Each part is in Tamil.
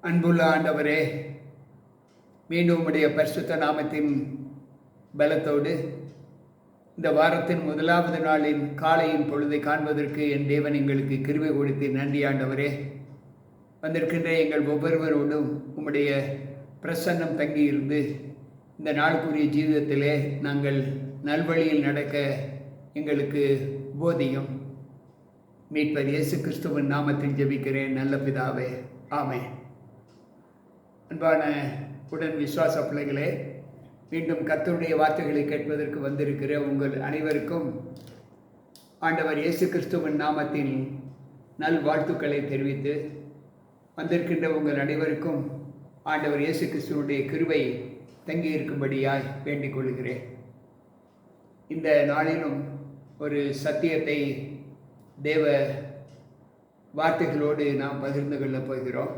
அன்புள்ள ஆண்டவரே, மீண்டும் உம்முடைய பரிசுத்த நாமத்தின் பலத்தோடு இந்த வாரத்தின் முதலாவது நாளின் காலையின் பொழுதை காண்பதற்கு என் தேவன் எங்களுக்கு கிருபை கொடுத்து நன்றி ஆண்டவரே. வந்திருக்கின்ற எங்கள் ஒவ்வொருவரோடும் உம்முடைய பிரசன்னம் தங்கியிருந்து இந்த நாளுக்குரிய ஜீவிதத்திலே நாங்கள் நல்வழியில் நடக்க எங்களுக்கு போதியும். மீட்பர் இயேசு கிறிஸ்துவின் நாமத்தில் ஜெபிக்கிறேன் நல்ல பிதாவே, ஆமென். அன்பான உடன் விசுவாச பிள்ளைகளே, மீண்டும் கர்த்தருடைய வார்த்தைகளை கேட்பதற்கு வந்திருக்கிற உங்கள் அனைவருக்கும் ஆண்டவர் இயேசு கிறிஸ்துவின் நாமத்தில் நல் வாழ்த்துக்களை தெரிவித்து, வந்திருக்கின்ற உங்கள் அனைவருக்கும் ஆண்டவர் இயேசு கிறிஸ்துவனுடைய கிருபை தங்கியிருக்கும்படியாய் வேண்டிக் கொள்கிறேன். இந்த நாளிலும் ஒரு சத்தியத்தை தேவ வார்த்தைகளோடு நாம் பகிர்ந்து கொள்ளப் போகிறோம்.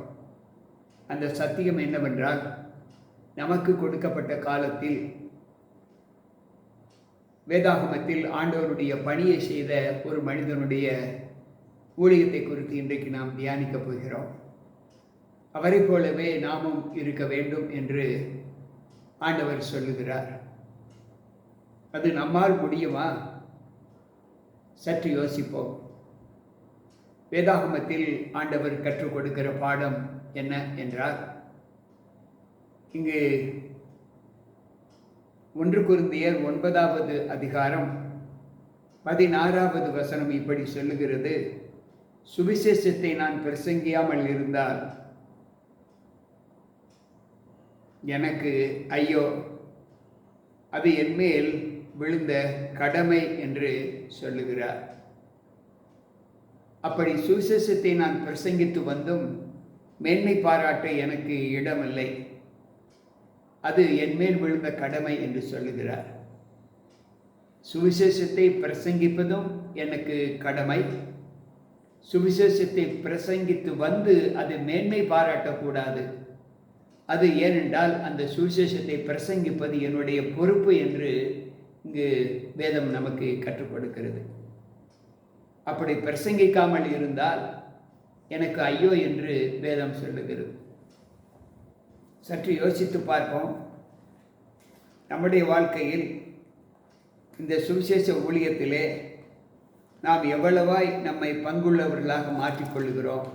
அந்த சத்தியம் என்னவென்றால், நமக்கு கொடுக்கப்பட்ட காலத்தில் வேதாகமத்தில் ஆண்டவருடைய பணியை செய்த ஒரு மனிதனுடைய ஊழியத்தை குறித்து இன்றைக்கு நாம் தியானிக்கப் போகிறோம். அவரை போலவே நாமும் இருக்க வேண்டும் என்று ஆண்டவர் சொல்லுகிறார். அது நம்மால் முடியுமா? சற்று யோசிப்போம். வேதாகமத்தில் ஆண்டவர் கற்றுக் கொடுக்கிற பாடம் என்ன என்றால், இங்கு 1 கொரிந்தியர் 9வது அதிகாரம் 16வது வசனம் இப்படி சொல்லுகிறது: சுவிசேஷத்தை நான் பிரசங்கியாமல் இருந்தால் எனக்கு ஐயோ, அது என்மேல் விழுந்த கடமை என்று சொல்லுகிறார். அப்படி சுவிசேஷத்தை நான் பிரசங்கித்து வந்தும் மேன்மை பாராட்ட எனக்கு இடமில்லை, அது என்மேல் விழுந்த கடமை என்று சொல்லுகிறார். சுவிசேஷத்தை பிரசங்கிப்பதும் எனக்கு கடமை, சுவிசேஷத்தை பிரசங்கித்து வந்து அது மேன்மை பாராட்டக்கூடாது. அது ஏனென்றால் அந்த சுவிசேஷத்தை பிரசங்கிப்பது என்னுடைய பொறுப்பு என்று இங்கு வேதம் நமக்கு கற்றுக் கொடுக்கிறது. அப்படி பிரசங்கிக்காமல் இருந்தால் எனக்கு ஐயோ என்று வேதம் சொல்லுகிறது. சற்று யோசித்து பார்ப்போம். நம்முடைய வாழ்க்கையில் இந்த சுவிசேஷ ஊழியத்திலே நாம் எவ்வளவாய் நம்மை பங்குள்ளவர்களாக மாற்றிக்கொள்கிறோம்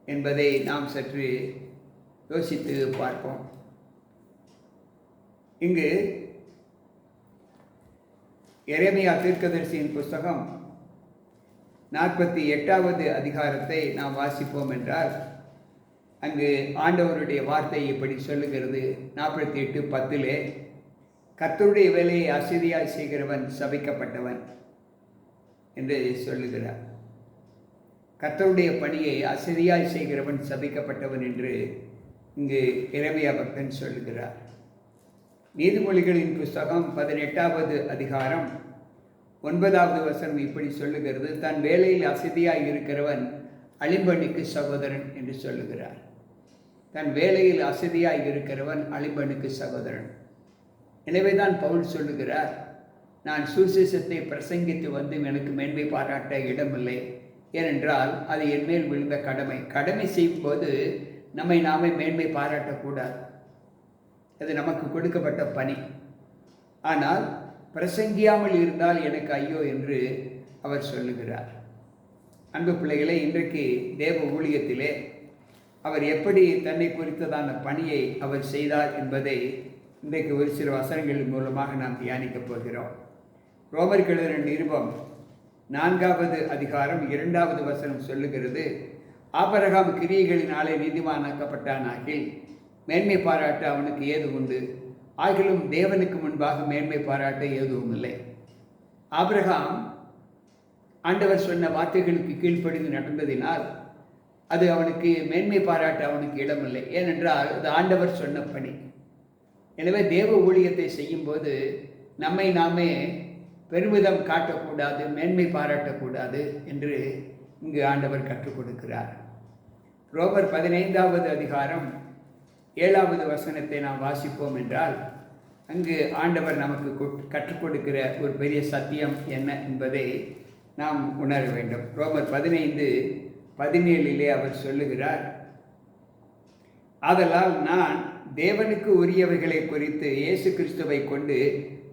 என்பதை நாம் சற்று யோசித்து பார்ப்போம். இங்கு எரேமியா தீர்க்கதரிசியின் புஸ்தகம் 48வது அதிகாரத்தை நாம் வாசிப்போம் என்றால், அங்கு ஆண்டவருடைய வார்த்தை இப்படி சொல்லுகிறது. 48:10 கர்த்தருடைய வேலையை அசதியாய் செய்கிறவன் சபிக்கப்பட்டவன் என்று சொல்லுகிறார். கர்த்தருடைய பணியை அசதியாய் செய்கிறவன் சபிக்கப்பட்டவன் என்று இங்கு எரேமியா பக்தன் சொல்லுகிறார். நீதிமொழிகளின் புஸ்தகம் 18வது அதிகாரம் 9வது வசனம் இப்படி சொல்லுகிறது: தன் வேலையில் அசதியாய் இருக்கிறவன் அழிம்பனுக்கு சகோதரன் என்று சொல்லுகிறார். தன் வேலையில் அசதியாய் இருக்கிறவன் அழிம்பனுக்கு சகோதரன். எனவேதான் பவுல் சொல்லுகிறார், நான் சுவிசேஷத்தை பிரசங்கித்து வந்து எனக்கு மேன்மை பாராட்ட இடமில்லை, ஏனென்றால் அது என்மேல் விழுந்த கடமை. கடமை செய்யும்போது நம்மை நாமே மேன்மை பாராட்டக்கூடாது, அது நமக்கு கொடுக்கப்பட்ட பணி. ஆனால் பிரசங்கியாமல் இருந்தால் எனக்கு ஐயோ என்று அவர் சொல்லுகிறார். அன்பு பிள்ளைகளை, இன்றைக்கு தேவ ஊழியத்திலே அவர் எப்படி தன்னை குறித்ததான பணியை அவர் செய்தார் என்பதை இன்றைக்கு ஒரு சில வசனங்களின் மூலமாக நாம் தியானிக்கப் போகிறோம். ரோமர்கள் நிருபம் 4வது அதிகாரம் 2வது வசனம் சொல்லுகிறது: ஆபிரகாம் கிரியைகளினாலே நீதிமானாக்கப்பட்டானாகில் மேன்மை பாராட்ட அவனுக்கு ஏது உண்டு, ஆகிலும் தேவனுக்கு முன்பாக மேன்மை பாராட்ட எதுவும் இல்லை. ஆபிரகாம் ஆண்டவர் சொன்ன வார்த்தைகளுக்கு கீழ்ப்படிந்து நடந்ததினால் அது அவனுக்கு மேன்மை பாராட்ட அவனுக்கு இடமில்லை, ஏனென்றால் அது ஆண்டவர் சொன்ன பணி. எனவே தேவ ஊழியத்தை செய்யும்போது நம்மை நாமே பெருமிதம் காட்டக்கூடாது, மேன்மை பாராட்டக்கூடாது என்று இங்கு ஆண்டவர் கற்றுக் கொடுக்கிறார். ரோமர் 15வது அதிகாரம் 7வது வசனத்தை நாம் வாசிப்போம் என்றால், அங்கு ஆண்டவர் நமக்கு கற்றுக் கொடுக்கிற ஒரு பெரிய சத்தியம் என்ன என்பதை நாம் உணர வேண்டும். ரோமர் 15:17 அவர் சொல்லுகிறார், ஆதலால் நான் தேவனுக்கு உரியவைகளை குறித்து இயேசு கிறிஸ்துவை கொண்டு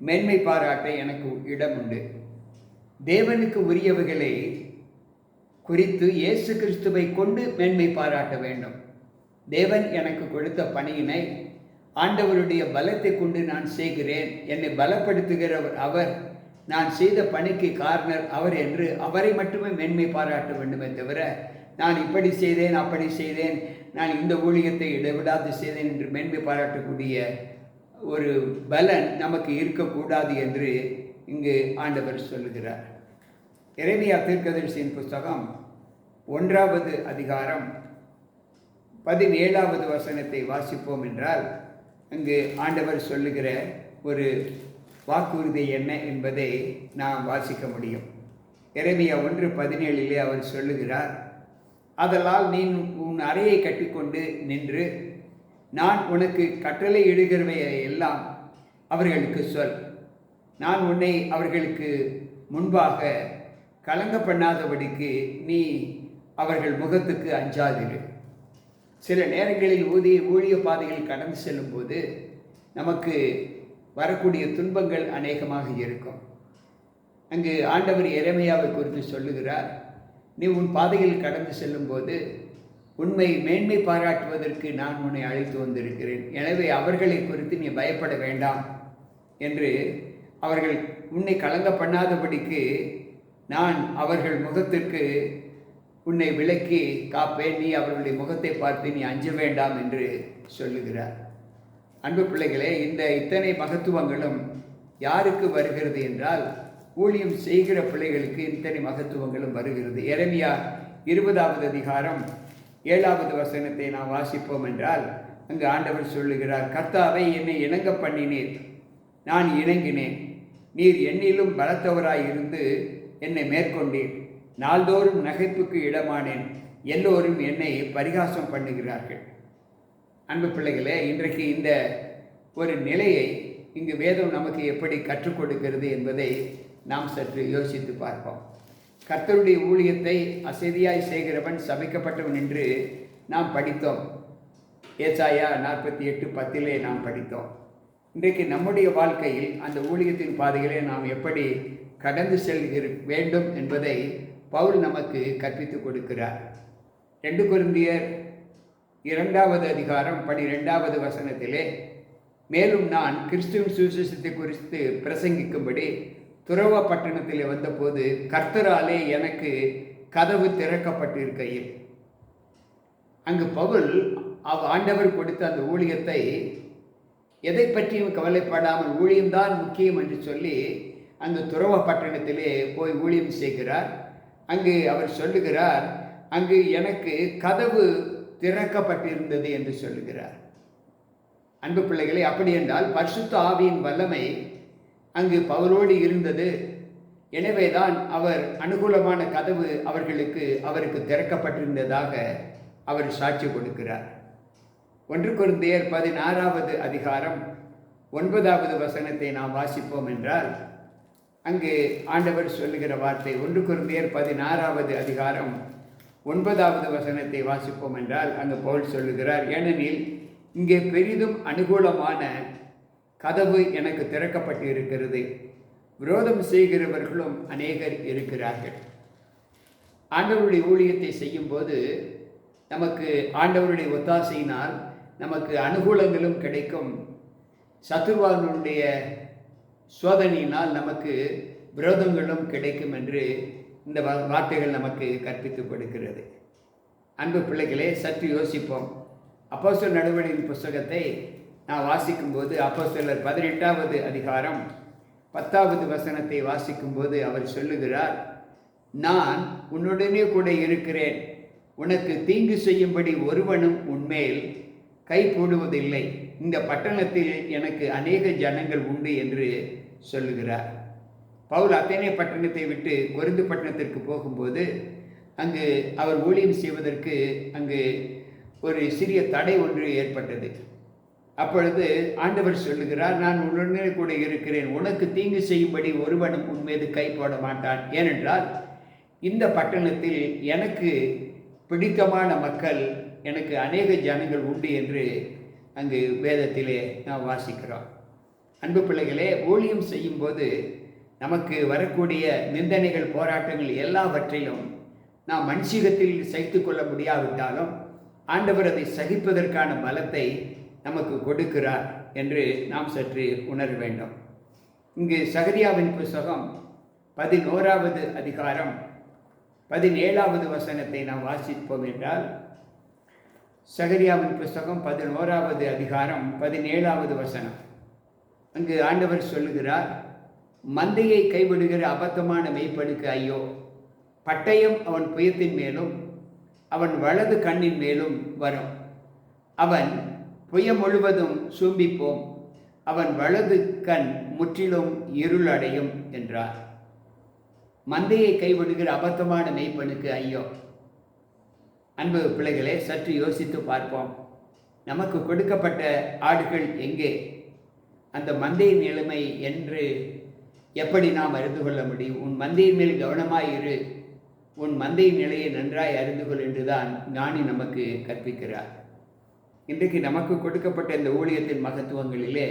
மேன்மை பாராட்ட எனக்கு இடம் உண்டு. தேவனுக்கு உரியவைகளை குறித்து இயேசு கிறிஸ்துவை கொண்டு மேன்மை பாராட்ட வேண்டும். தேவன் எனக்கு கொடுத்த பணியினை ஆண்டவருடைய பலத்தை கொண்டு நான் செய்கிறேன். என்னை பலப்படுத்துகிறவர் அவர். நான் செய்த பணிக்கு காரணர் அவர் என்று அவரை மட்டுமே மேன்மை பாராட்ட வேண்டுமே தவிர, நான் இப்படி செய்தேன், அப்படி செய்தேன், நான் இந்த ஊழியத்தை இடைவிடாது செய்தேன் என்று மேன்மை பாராட்டக்கூடிய ஒரு பலன் நமக்கு இருக்கக்கூடாது என்று இங்கு ஆண்டவர் சொல்லுகிறார். எரேமியா தீர்க்கதரிசியின் புஸ்தகம் 1வது அதிகாரம் 17வது வசனத்தை வாசிப்போம் என்றால், அங்கு ஆண்டவர் சொல்லுகிற ஒரு வாக்குறுதி என்ன என்பதை நாம் வாசிக்க முடியும். எரேமியா 1:17 அவர் சொல்லுகிறார், ஆதலால் நீ உன் அறையை கட்டிக்கொண்டு நின்று நான் உனக்கு கட்டளை இடுகிறவையை எல்லாம் அவர்களுக்கு சொல். நான் உன்னை அவர்களுக்கு முன்பாக கலங்க பண்ணாதபடிக்கு நீ அவர்கள் முகத்துக்கு அஞ்சாதிரு. சில நேரங்களில் ஊழிய பாதையில் கடந்து செல்லும்போது நமக்கு வரக்கூடிய துன்பங்கள் அநேகமாக இருக்கும். அங்கு ஆண்டவர் எரேமியாவை குறித்து சொல்லுகிறார், நீ உன் பாதையில் கடந்து செல்லும்போது உண்மை மேன்மை பாராட்டுவதற்கு நான் உன்னை அழைத்து வந்திருக்கிறேன். எனவே அவர்களை குறித்து நீ பயப்பட வேண்டாம் என்று, அவர்கள் உன்னை கலங்க பண்ணாதபடிக்கு நான் அவர்கள் முகத்திற்கு உன்னை விலக்கி காப்பேன். நீ அவர்களுடைய முகத்தை பார்த்து நீ அஞ்ச வேண்டாம் என்று சொல்லுகிறார். அன்பு பிள்ளைகளே, இந்த இத்தனை மகத்துவங்களும் யாருக்கு வருகிறது என்றால், ஊழியம் செய்கிற பிள்ளைகளுக்கு இத்தனை மகத்துவங்களும் வருகிறது. எரேமியா 20வது அதிகாரம் 7வது வசனத்தை நாம் வாசிப்போம் என்றால், அங்கு ஆண்டவர் சொல்லுகிறார், கர்த்தாவை என்னை இணங்க பண்ணினீர், நான் இணங்கினேன். நீர் என்னிலும் பலத்தவராய் இருந்து என்னை மேற்கொண்டீர். நாள்தோறும் நகைப்புக்கு இடமானேன். எல்லோரும் என்னை பரிகாசம் பண்ணுகிறார்கள். அன்பு பிள்ளைகளே, இன்றைக்கு இந்த ஒரு நிலையை இங்கு வேதம் நமக்கு எப்படி கற்றுக் கொடுக்கிறது என்பதை நாம் சற்று யோசித்து பார்ப்போம். கர்த்தருடைய ஊழியத்தை அசதியாய் செய்கிறவன் சபிக்கப்பட்டவன் என்று நாம் படித்தோம். ஏசாயா 48:10 நாம் படித்தோம். இன்றைக்கு நம்முடைய வாழ்க்கையில் அந்த ஊழியத்தின் பாதைகளை நாம் எப்படி கடந்து செல்கிற வேண்டும் என்பதை பவுல் நமக்கு கற்பித்துக் கொடுக்கிறார். 2 கொரிந்தியர் 2வது அதிகாரம் 12வது வசனத்திலே, மேலும் நான் கிறிஸ்துவின் சுவிசேஷத்தை குறித்து பிரசங்கிக்கும்படி துரோவா பட்டணத்தில் வந்தபோது கர்த்தராலே எனக்கு கதவு திறக்கப்பட்டிருக்கையில், அங்கு பவுல் ஆண்டவர் கொடுத்த அந்த ஊழியத்தை எதை பற்றியும் கவலைப்படாமல் ஊழியம்தான் முக்கியம் என்று சொல்லி அங்கு துரோவா பட்டணத்திலே போய் ஊழியம் செய்கிறார். அங்கு அவர் சொல்லுகிறார், அங்கு எனக்கு கதவு திறக்கப்பட்டிருந்தது என்று சொல்லுகிறார். அன்பு பிள்ளைகளே, அப்படி என்றால் பரிசுத்த ஆவியின் வல்லமை அங்கு பவுலோடு இருந்தது. எனவேதான் அவர் அனுகூலமான கதவு அவருக்கு திறக்கப்பட்டிருந்ததாக அவர் சாட்சி கொடுக்கிறார். 1 கொரிந்தியர் 16வது அதிகாரம் 9வது வசனத்தை நாம் வாசிப்போம் என்றால், அங்கு ஆண்டவர் சொல்லுகிற வார்த்தை 1 கொரிந்தியர் 16வது அதிகாரம் 9வது வசனத்தை வாசிப்போம் என்றால், அங்கு பவுல் சொல்லுகிறார், ஏனெனில் இங்கே பெரிதும் அனுகூலமான கதவு எனக்கு திறக்கப்பட்டு இருக்கிறது. விரோதம் செய்கிறவர்களும் அநேகர் இருக்கிறார்கள். ஆண்டவருடைய ஊழியத்தை செய்யும்போது நமக்கு ஆண்டவருடைய ஒத்தாசையினால் நமக்கு அனுகூலங்களும் கிடைக்கும். சத்துருவானுடைய சோதனையினால் நமக்கு விரோதங்களும் கிடைக்கும் என்று இந்த வார்த்தைகள் நமக்கு கற்பித்துக் கொடுக்கிறது. அன்பு பிள்ளைகளே, சற்று யோசிப்போம். அப்போஸ்தலர் நடவடிக்கையின் புஸ்தகத்தை நான் வாசிக்கும்போது அப்போஸ்தலர் 18வது அதிகாரம் 10வது வசனத்தை வாசிக்கும்போது அவர் சொல்லுகிறார், நான் உன்னுடனே கூட இருக்கிறேன், உனக்கு தீங்கு செய்யும்படி ஒருவனும் உன்மேல் கை போடுவதில்லை, இந்த பட்டணத்தில் எனக்கு அநேக ஜனங்கள் உண்டு என்று சொல்லுகிறார். பவுல் அத்தேனே பட்டணத்தை விட்டு கொரிந்து பட்டணத்திற்கு போகும்போது அங்கு அவர் ஊழியம் செய்வதற்கு அங்கு ஒரு சிறிய தடை ஒன்று ஏற்பட்டது. அப்பொழுது ஆண்டவர் சொல்லுகிறார், நான் உன்னுடனே கூட இருக்கிறேன், உனக்கு தீங்கு செய்யும்படி ஒருவனும் உன் மீது கை போட மாட்டான். ஏனென்றால் இந்த பட்டணத்தில் எனக்கு பிடித்தமான மக்கள் எனக்கு அநேக ஜனங்கள் உண்டு என்று அங்கு வேதத்திலே நாம் வாசிக்கிறோம். அன்பு பிள்ளைகளே, ஊழியம் செய்யும்போது நமக்கு வரக்கூடிய நிந்தனைகள், போராட்டங்கள் எல்லாவற்றிலும் நாம் மனுஷீகத்தில் சகித்து கொள்ள முடியாவிட்டாலும் ஆண்டவர் அதை சகிப்பதற்கான பலத்தை நமக்கு கொடுக்கிறார் என்று நாம் சற்று உணர வேண்டும். இங்கு சகரியாவின் புஸ்தகம் 11வது அதிகாரம் 17வது வசனத்தை நாம் வாசிப்போம் என்றால், சகரியாவின் புஸ்தகம் 11வது அதிகாரம் 17வது வசனம். அங்கு ஆண்டவர் சொல்லுகிறார், மந்தையை கைவிடுகிற அபத்தமான மெய்ப்பனுக்கு ஐயோ, பட்டயம் அவன் புயத்தின் மேலும் அவன் வலது கண்ணின் மேலும் வரும். அவன் புய முழுவதும் சூம்பிப்போம், அவன் வலது கண் முற்றிலும் இருளடையும் என்றார். மந்தையை கைவிடுகிற அபத்தமான மெய்ப்பனுக்கு ஐயோ. அன்பு பிள்ளைகளே, சற்று யோசித்து பார்ப்போம். நமக்கு கொடுக்கப்பட்ட ஆடுகள் எங்கே? அந்த மந்தையின் நிலைமை என்று எப்படி நாம் அறிந்து கொள்ள முடியும்? உன் மந்தையின் மேல் கவனமாயிரு, உன் மந்தையின் நிலையை நன்றாய் அறிந்து கொள் என்றுதான் ஞானி நமக்கு கற்பிக்கிறார். இன்றைக்கு நமக்கு கொடுக்கப்பட்ட இந்த ஊழியத்தின் மகத்துவங்களிலே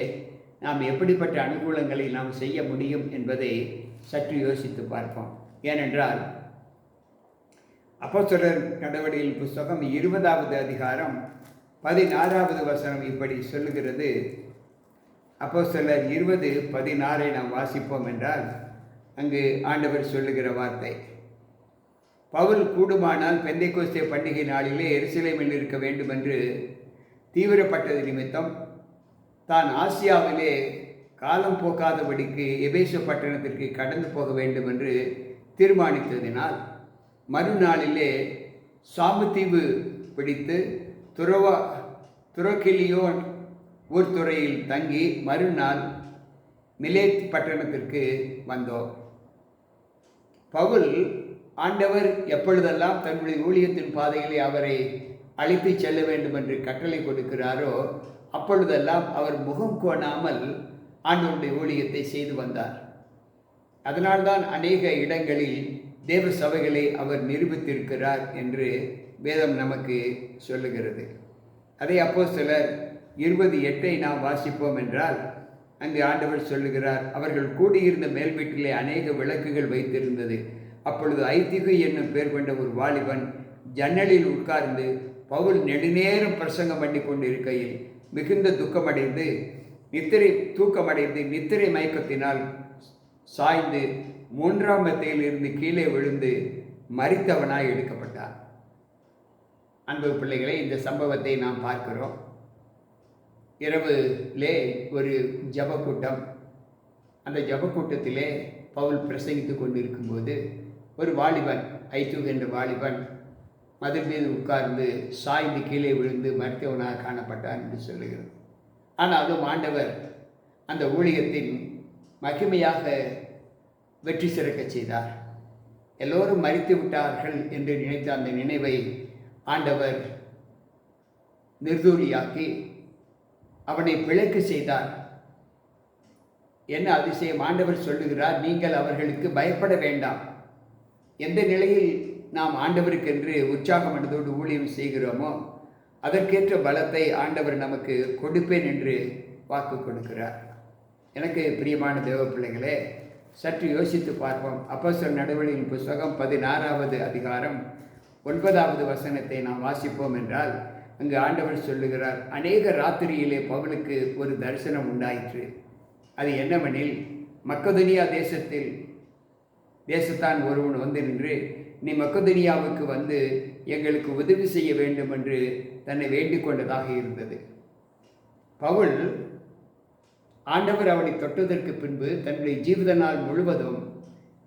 நாம் எப்படிப்பட்ட அனுகூலங்களை நாம் செய்ய முடியும் என்பதை சற்று யோசித்து பார்ப்போம். ஏனென்றால் அப்போஸ்தலர் நடவடிக்கையின் புஸ்தகம் 20வது அதிகாரம் 16வது வசனம் இப்படி சொல்லுகிறது. அப்போஸ்தலர் 20:16 நாம் வாசிப்போம் என்றால், அங்கு ஆண்டவர் சொல்லுகிற வார்த்தை, பவுல் கூடுமானால் பெந்தைக்கோஸ்தே பண்டிகை நாளிலே எருசலேமில் இருக்க வேண்டும் என்று தீவிரப்பட்டது நிமித்தம் தான் ஆசியாவிலே காலம் போக்காதபடிக்கு எபேசு பட்டணத்திற்கு கடந்து போக வேண்டும் என்று தீர்மானித்ததினால் மறுநாளிலே சாமுத்தீவு பிடித்து துரோக்கிலியோன் ஊர்துறையில் தங்கி மறுநாள் மிலேத் பட்டணத்திற்கு வந்தோம். பவுல் ஆண்டவர் எப்பொழுதெல்லாம் தன்னுடைய ஊழியத்தின் பாதையிலே அவரை அழைத்து செல்ல வேண்டும் என்று கட்டளை கொடுக்கிறாரோ அப்பொழுதெல்லாம் அவர் முகம் கோணாமல் ஆண்டவருடைய ஊழியத்தை செய்து வந்தார். அதனால்தான் அநேக இடங்களில் தேவ சபைகளை அவர் நிரூபித்திருக்கிறார் என்று வேதம் நமக்கு சொல்லுகிறது. அதை அப்போஸ்தலர் 20:8 நாம் வாசிப்போம் என்றால், அங்கு ஆண்டவர் சொல்லுகிறார், அவர்கள் கூடியிருந்த மேல் வீட்டிலே அநேக விளக்குகள் வைத்திருந்தது. அப்பொழுது ஐத்திகு என்னும் பேர் கொண்ட ஒரு வாலிபன் ஜன்னலில் உட்கார்ந்து பவுல் நெடுநேரம் பிரசங்கம் பண்ணி கொண்டு இருக்கையில் மிகுந்த தூக்கமடைந்து நித்திரை மயக்கத்தினால் சாய்ந்து 3ஆம் மெத்தையில் இருந்து கீழே விழுந்து மரித்தவனாய் எடுக்கப்பட்டார். அன்பு பிள்ளைகளை, இந்த சம்பவத்தை நாம் பார்க்கிறோம். இரவுலே ஒரு ஜபக்கூட்டம், அந்த ஜபக்கூட்டத்திலே பவுல் பிரசங்கித்து கொண்டிருக்கும்போது ஒரு வாலிபன், ஐத்தூக் என்ற வாலிபன் மதில் மீது உட்கார்ந்து சாய்ந்து கீழே விழுந்து மருத்துவனாக காணப்பட்டான் என்று சொல்லுகிறது. ஆனாலும் ஆண்டவர் அந்த ஊழியத்தின் மகிமையாக வெற்றி சிறக்க செய்தார். எல்லோரும் மரித்து விட்டார்கள் என்று நினைத்த அந்த நினைவை ஆண்டவர் நிர்தூலியாக்கி அவனை பிழைக்க செய்தார். என்ன அதிசயம்! ஆண்டவர் சொல்லுகிறார், நீங்கள் அவர்களுக்கு பயப்பட வேண்டாம். எந்த நிலையில் நாம் ஆண்டவருக்கென்று உற்சாக மனதோடு ஊழியம் செய்கிறோமோ அதற்கேற்ற பலத்தை ஆண்டவர் நமக்கு கொடுப்பேன் என்று வாக்கு கொடுக்கிறார். எனக்கு பிரியமான தேவ பிள்ளைகளே, சற்று யோசித்து பார்ப்போம். அப்போஸ்தலர் நடவடிக்கையின் புஸ்தகம் 16வது அதிகாரம் 9வது வசனத்தை நாம் வாசிப்போம் என்றால், அங்கு ஆண்டவர் சொல்லுகிறார், அநேக ராத்திரியிலே பவுலுக்கு ஒரு தரிசனம் உண்டாயிற்று. அது என்னவெனில், மக்கதோனியா தேசத்தான் ஒருவன் வந்து நின்று, நீ மக்கதோனியாவுக்கு வந்து எங்களுக்கு உதவி செய்ய வேண்டும் என்று தன்னை வேண்டிக் கொண்டதாக இருந்தது. பவுல் ஆண்டவர் அவனை தொட்டதற்கு பின்பு தன்னுடைய ஜீவித நாள் முழுவதும்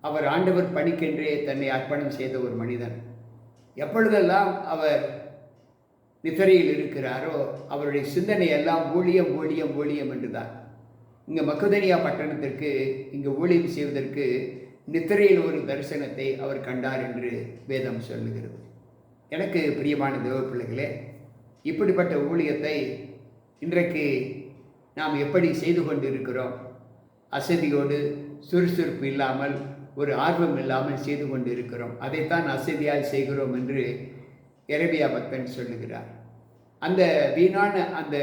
அவர் ஆண்டவர் பணிக்கென்றே தன்னை அர்ப்பணம் செய்த ஒரு மனிதன். எப்பொழுதெல்லாம் அவர் நித்திரையில் இருக்கிறாரோ அவருடைய சிந்தனை எல்லாம் ஊழியம் ஊழியம் ஊழியம் என்றுதான். இங்கே மக்கதோனியா பட்டணத்திற்கு இங்கு ஊழியம் செய்வதற்கு நித்திரையில் ஒரு தரிசனத்தை அவர் கண்டார் என்று வேதம் சொல்லுகிறது. எனக்கு பிரியமான தேவ பிள்ளைகளே, இப்படிப்பட்ட ஊழியத்தை இன்றைக்கு நாம் எப்படி செய்து கொண்டிருக்கிறோம்? அசதியோடு, சுறுசுறுப்பு இல்லாமல், ஒரு ஆர்வம் இல்லாமல் செய்து கொண்டு இருக்கிறோம். அதைத்தான் அசதியாய் செய்கிறோம் என்று எரேமியா பக்தன் சொல்லுகிறார். அந்த வீணான அந்த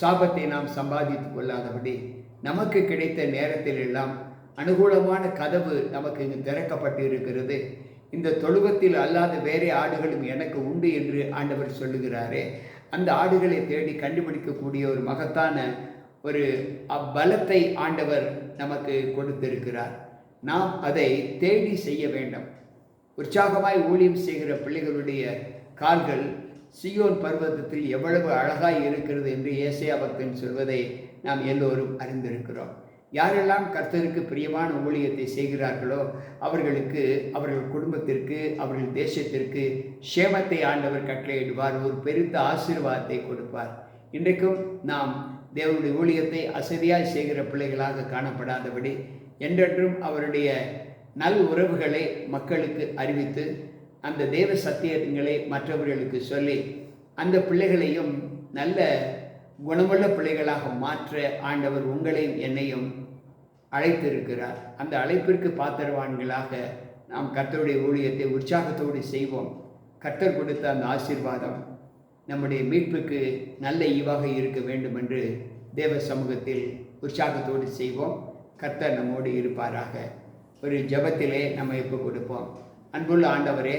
சாபத்தை நாம் சம்பாதித்து கொள்ளாதபடி நமக்கு கிடைத்த நேரத்தில் எல்லாம் அனுகூலமான கதவு நமக்கு இங்கு திறக்கப்பட்டு இருக்கிறது. இந்த தொழுவத்தில் அல்லாத வேறே ஆடுகளும் எனக்கு உண்டு என்று ஆண்டவர் சொல்லுகிறாரே, அந்த ஆடுகளை தேடி கண்டுபிடிக்கக்கூடிய ஒரு மகத்தான ஒரு பலத்தை ஆண்டவர் நமக்கு கொடுத்திருக்கிறார். நாம் அதை தேடி செய்ய வேண்டும். உற்சாகமாய் ஊழியம் செய்கிற பிள்ளைகளுடைய கால்கள் சியோன் பர்வதத்தில் எவ்வளவு அழகாய் இருக்கிறது என்று ஏசாயா பக்தன் சொல்வதை நாம் எல்லோரும் அறிந்திருக்கிறோம். யாரெல்லாம் கர்த்தருக்கு பிரியமான ஊழியத்தை செய்கிறார்களோ அவர்களுக்கு, அவர்கள் குடும்பத்திற்கு, அவர்கள் தேசத்திற்கு க்ஷேமத்தை ஆண்டவர் கட்டளையிடுவார், ஒரு பெருத்த ஆசீர்வாதத்தை கொடுப்பார். இன்றைக்கும் நாம் தேவனுடைய ஊழியத்தை அசதியாய் செய்கிற பிள்ளைகளாக காணப்படாதபடி என்றென்றும் அவருடைய நல் உறவுகளை மக்களுக்கு அறிவித்து அந்த தேவ சத்தியங்களை மற்றவர்களுக்கு சொல்லி அந்த பிள்ளைகளையும் நல்ல குணமுள்ள பிள்ளைகளாக மாற்ற ஆண்டவர் உங்களையும் என்னையும் அழைத்திருக்கிறார். அந்த அழைப்பிற்கு பாத்திரவான்களாக நாம் கர்த்தருடைய ஊழியத்தை உற்சாகத்தோடு செய்வோம். கர்த்தர் கொடுத்த அந்த ஆசீர்வாதம் நம்முடைய மீட்புக்கு நல்ல ஈவாக இருக்க வேண்டும் என்று தேவ சமூகத்தில் உற்சாகத்தோடு செய்வோம். கர்த்தர் நம்மோடு இருப்பாராக. ஒரு ஜெபத்திலே நம்ம இப்போ கொடுப்போம். அன்புள்ள ஆண்டவரே,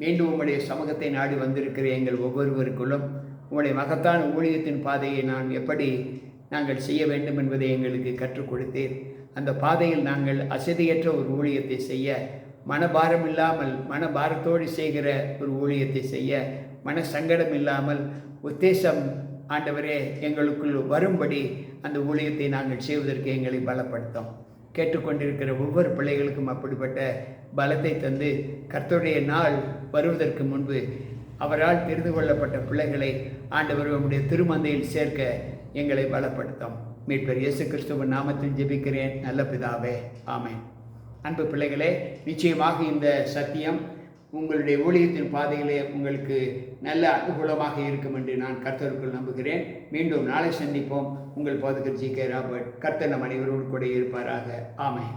மீண்டும் உங்களுடைய சமூகத்தை நாடி வந்திருக்கிற எங்கள் ஒவ்வொருவருக்குள்ளும் உங்களுடைய மகத்தான ஊழியத்தின் பாதையை நாங்கள் செய்ய வேண்டும் என்பதை எங்களுக்கு கற்றுக் கொடுத்தீர். அந்த பாதையில் நாங்கள் அசதியற்ற ஒரு ஊழியத்தை செய்ய, மனபாரம் இல்லாமல் மனபாரத்தோடு செய்கிற ஒரு ஊழியத்தை செய்ய, மன சங்கடம் இல்லாமல் உத்தேசம் ஆண்டவரே எங்களுக்குள் வரும்படி அந்த ஊழியத்தை நாங்கள் செய்வதற்கு எங்களை பலப்படுத்தும். கேட்டுக்கொண்டிருக்கிற ஒவ்வொரு பிள்ளைகளுக்கும் அப்படிப்பட்ட பலத்தை தந்து கர்த்தருடைய நாள் வருவதற்கு முன்பு அவரால் தெரிந்து கொள்ளப்பட்ட பிள்ளைகளை ஆண்டவர் நம்முடைய திருமந்தையில் சேர்க்க எங்களை பலப்படுத்தும். மீட்பர் இயேசு கிறிஸ்துவின் நாமத்தில் ஜெபிக்கிறேன் நல்ல பிதாவே, ஆமென். அன்பு பிள்ளைகளே, நிச்சயமாக இந்த சத்தியம் உங்களுடைய ஊழியத்தின் பாதையிலே உங்களுக்கு நல்ல அனுகூலமாக இருக்கும் என்று நான் கர்த்தருக்குள் நம்புகிறேன். மீண்டும் நாளை சந்திப்போம். உங்கள் போதகர் ஜி.கே. ராபர்ட். கர்த்தர் நம் அனைவரோடு கூட இருப்பாராக. ஆமென்.